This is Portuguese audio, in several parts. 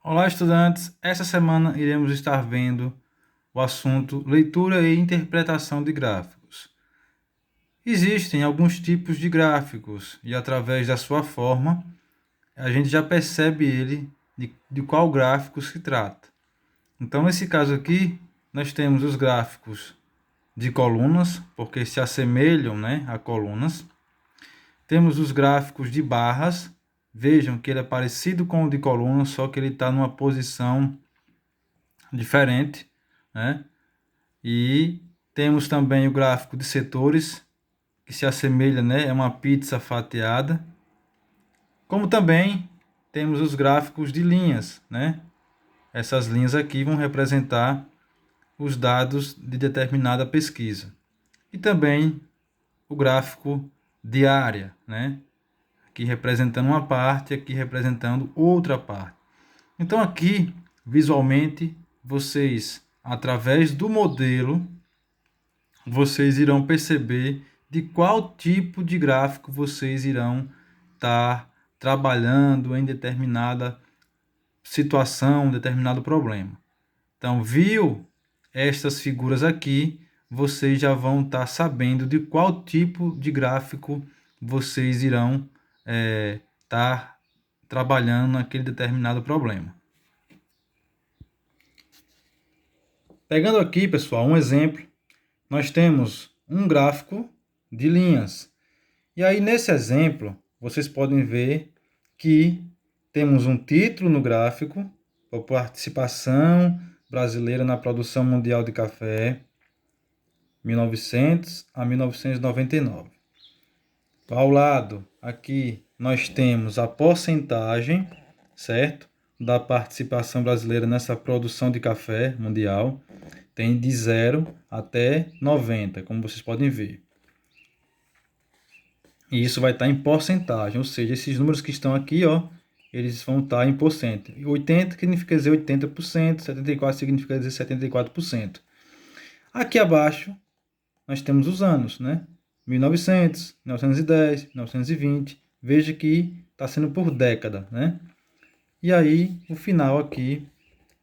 Olá, estudantes! Essa semana iremos estar vendo o assunto leitura e interpretação de gráficos. Existem alguns tipos de gráficos e, através da sua forma, a gente já percebe de qual gráfico se trata. Então, nesse caso aqui, nós temos os gráficos de colunas, porque se assemelham, né, a colunas. Temos os gráficos de barras. Vejam que ele é parecido com o de colunas, só que ele está numa posição diferente, né? E temos também o gráfico de setores, que se assemelha, né? É uma pizza fatiada. Como também temos os gráficos de linhas, né? Essas linhas aqui vão representar os dados de determinada pesquisa. E também o gráfico de área, né? Aqui representando uma parte, aqui representando outra parte. Então aqui, visualmente, vocês, através do modelo, vocês irão perceber de qual tipo de gráfico vocês irão estar trabalhando em determinada situação, determinado problema. Então, viu estas figuras aqui, vocês já vão estar sabendo de qual tipo de gráfico vocês irão estar trabalhando naquele determinado problema. Pegando aqui, pessoal, um exemplo, nós temos um gráfico de linhas. E aí, nesse exemplo, vocês podem ver que temos um título no gráfico, a participação brasileira na produção mundial de café, 1900 a 1999. Ao lado, aqui, nós temos a porcentagem, certo? Da participação brasileira nessa produção de café mundial. Tem de 0 até 90, como vocês podem ver. E isso vai estar em porcentagem, ou seja, esses números que estão aqui, ó, eles vão estar em porcento. 80 significa dizer 80%, 74 significa dizer 74%. Aqui abaixo, nós temos os anos, né? 1900, 1910, 1920. Veja que está sendo por década, né? E aí, o final aqui,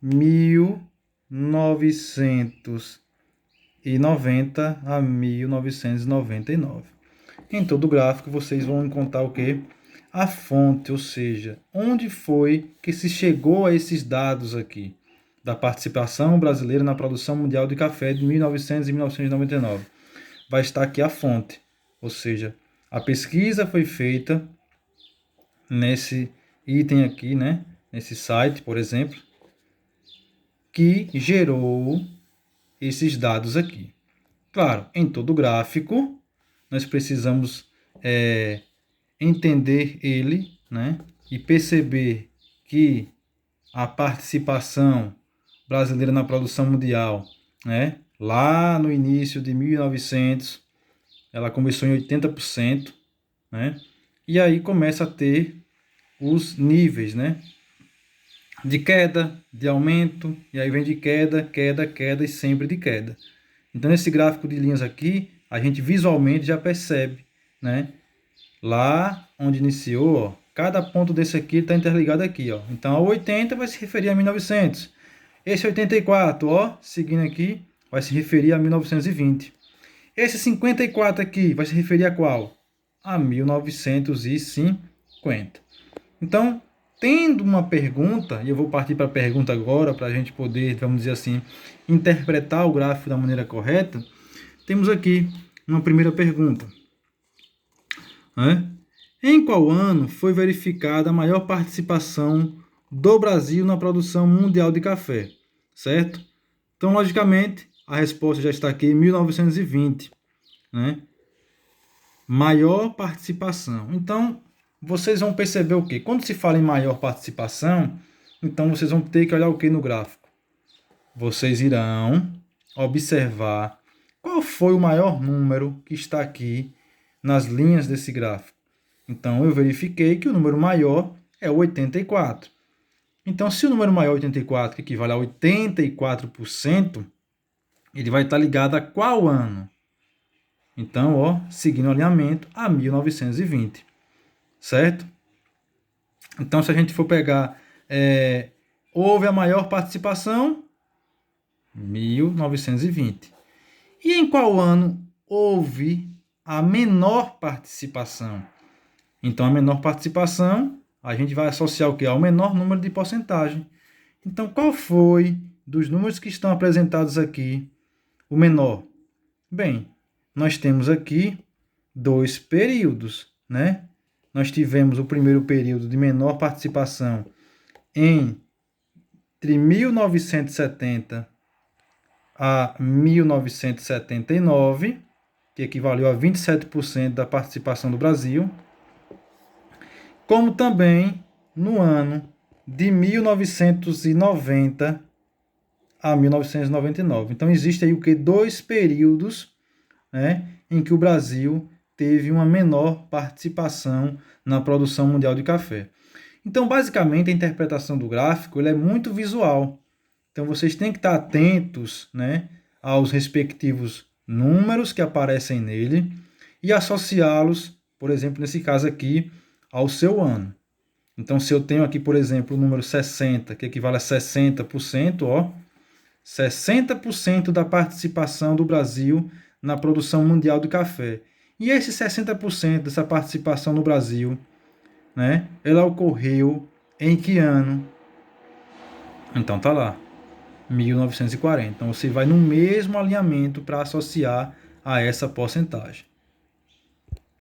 1990 a 1999. Em todo o gráfico, vocês vão encontrar o quê? A fonte, ou seja, onde foi que se chegou a esses dados aqui da participação brasileira na produção mundial de café de 1900 e 1999. Vai estar aqui a fonte, ou seja, a pesquisa foi feita nesse item aqui, né? Nesse site, por exemplo, que gerou esses dados aqui. Claro, em todo gráfico, nós precisamos entender ele, né? E perceber que a participação brasileira na produção mundial, né? Lá no início de 1900, ela começou em 80%, né? E aí começa a ter os níveis, né? De queda, de aumento, e aí vem de queda, queda, queda e sempre de queda. Então, nesse gráfico de linhas aqui, a gente visualmente já percebe, né? Lá onde iniciou, ó, cada ponto desse aqui está interligado aqui, ó. Então, a 80 vai se referir a 1900. Esse 84, ó, seguindo aqui, vai se referir a 1920. Esse 54 aqui vai se referir a qual? A 1950. Então, tendo uma pergunta, e eu vou partir para a pergunta agora, para a gente poder, vamos dizer assim, interpretar o gráfico da maneira correta, temos aqui uma primeira pergunta. Né? Em qual ano foi verificada a maior participação do Brasil na produção mundial de café? Certo? Então, logicamente, a resposta já está aqui em 1920. Né? Maior participação. Então, vocês vão perceber o quê? Quando se fala em maior participação, então vocês vão ter que olhar o que no gráfico? Vocês irão observar qual foi o maior número que está aqui nas linhas desse gráfico. Então, eu verifiquei que o número maior é o 84. Então, se o número maior é 84, que equivale a 84%, ele vai estar ligado a qual ano? Então, ó, seguindo o alinhamento, a 1920. Certo? Então, se a gente for pegar houve a maior participação? 1920. E em qual ano houve a menor participação? Então, a menor participação, a gente vai associar o quê? Ao menor número de porcentagem. Então, qual foi, dos números que estão apresentados aqui, o menor? Bem, nós temos aqui 2 períodos, né? Nós tivemos o primeiro período de menor participação entre 1970 a 1979, que equivaleu a 27% da participação do Brasil, como também no ano de 1990 a 1999. Então, existe aí o que? 2 períodos, né, em que o Brasil teve uma menor participação na produção mundial de café. Então, basicamente, a interpretação do gráfico ele é muito visual. Então, vocês têm que estar atentos, né, aos respectivos números que aparecem nele e associá-los, por exemplo, nesse caso aqui, ao seu ano. Então, se eu tenho aqui, por exemplo, o número 60, que equivale a 60%, 60% da participação do Brasil na produção mundial do café. E esse 60% dessa participação no Brasil, né, ela ocorreu em que ano? Então tá lá, 1940. Então você vai no mesmo alinhamento para associar a essa porcentagem.